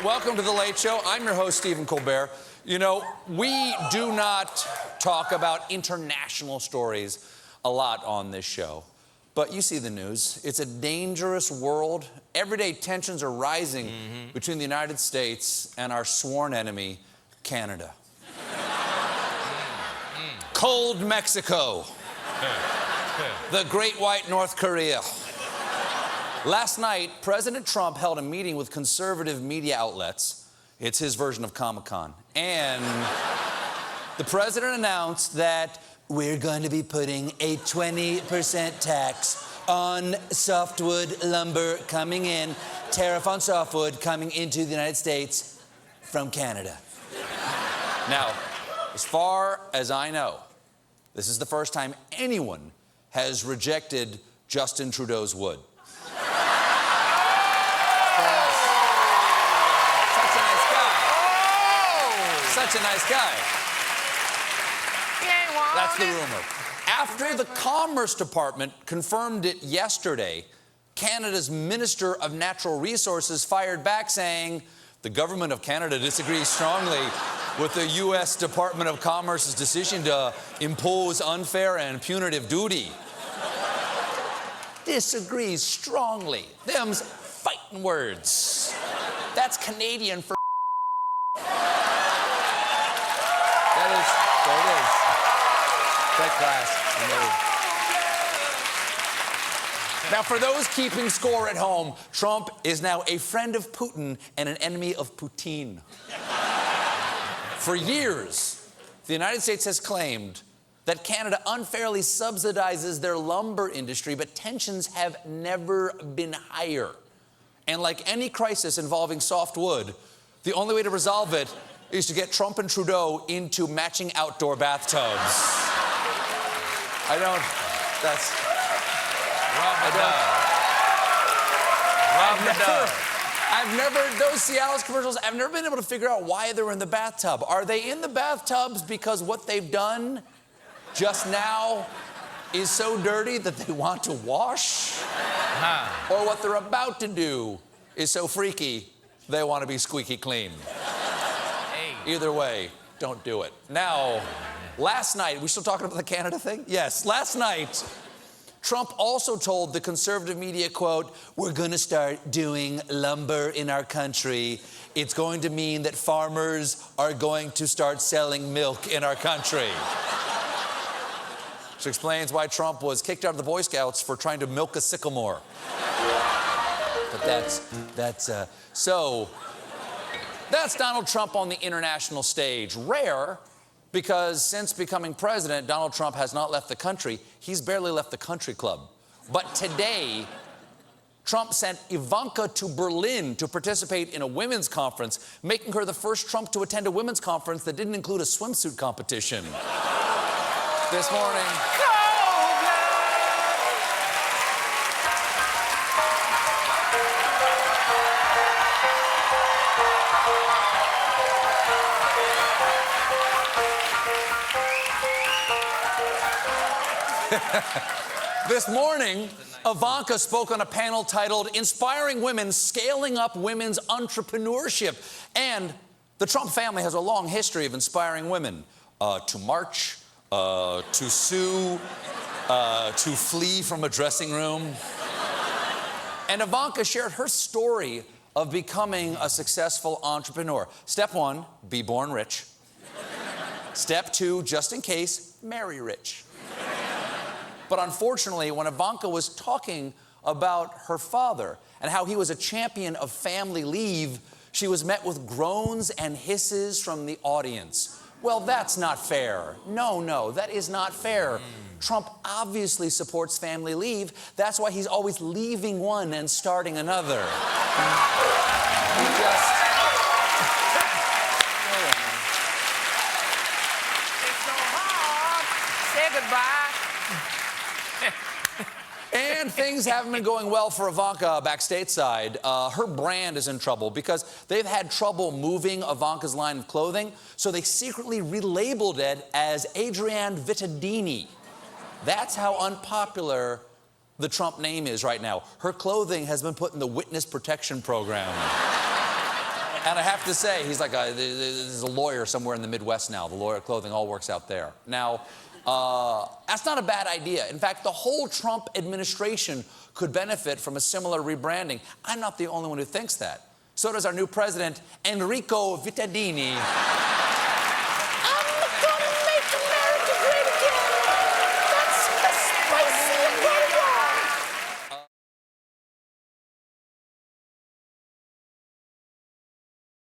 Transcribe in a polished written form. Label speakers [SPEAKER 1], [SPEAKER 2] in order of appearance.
[SPEAKER 1] Welcome to The Late Show. I'm your host, Stephen Colbert. You know, we do not talk about international stories a lot on this show. But you see the news. It's a dangerous world. Everyday tensions are rising between the United States and our sworn enemy, Canada. Cold Mexico. The Great White North Korea. Last night, President Trump held a meeting with conservative media outlets. It's his version of Comic-Con. And the president announced that we're going to be putting a 20% tax on softwood lumber coming in, tariff on softwood coming into the United States from Canada. Now, as far as I know, this is the first time anyone has rejected Justin Trudeau's wood. Such a nice guy. That's the rumor. After the Commerce Department confirmed it yesterday, Canada's Minister of Natural Resources fired back saying, the government of Canada disagrees strongly with the U.S. Department of Commerce's decision to impose unfair and punitive duty. Disagrees strongly. Them's fighting words. That's Canadian for There it is. That class. Now, for those keeping score at home, Trump is now a friend of Putin and an enemy of Poutine. For years, the United States has claimed that Canada unfairly subsidizes their lumber industry, but tensions have never been higher. And like any crisis involving soft wood, the only way to resolve it is to get Trump and Trudeau into matching outdoor bathtubs. I've never, those Cialis commercials, I've never been able to figure out why they're in the bathtub. Are they in the bathtubs because what they've done just now is so dirty that they want to wash? Or what they're about to do is so freaky, they want to be squeaky clean. Either way, don't do it. Now, last night, we still talking about the Canada thing? Yes, last night, Trump also told the conservative media, quote, we're going to start doing lumber in our country. It's going to mean that farmers are going to start selling milk in our country. Which explains why Trump was kicked out of the Boy Scouts for trying to milk a sycamore. But that's Donald Trump on the international stage. Rare, because since becoming president, Donald Trump has not left the country. He's barely left the country club. But today, Trump sent Ivanka to Berlin to participate in a women's conference, making her the first Trump to attend a women's conference that didn't include a swimsuit competition. This morning... This morning, Ivanka spoke on a panel titled Inspiring Women, Scaling Up Women's Entrepreneurship. And the Trump family has a long history of inspiring women to march, to sue, to flee from a dressing room. And Ivanka shared her story of becoming a successful entrepreneur. Step 1, be born rich. Step 2, just in case, marry rich. But unfortunately, when Ivanka was talking about her father and how he was a champion of family leave, she was met with groans and hisses from the audience. Well, that's not fair. No, that is not fair. Trump obviously supports family leave. That's why he's always leaving one and starting another. He just...
[SPEAKER 2] It's so hard. Say goodbye.
[SPEAKER 1] And things haven't been going well for Ivanka back stateside. Her brand is in trouble because they've had trouble moving Ivanka's line of clothing, so they secretly relabeled it as Adrienne Vittadini. That's how unpopular the Trump name is right now. Her clothing has been put in the witness protection program. And I have to say, he's like there's a lawyer somewhere in the Midwest now. The lawyer clothing all works out there. Now, that's not a bad idea. In fact, the whole Trump administration could benefit from a similar rebranding. I'm not the only one who thinks that. So does our new president, Enrico Vittadini.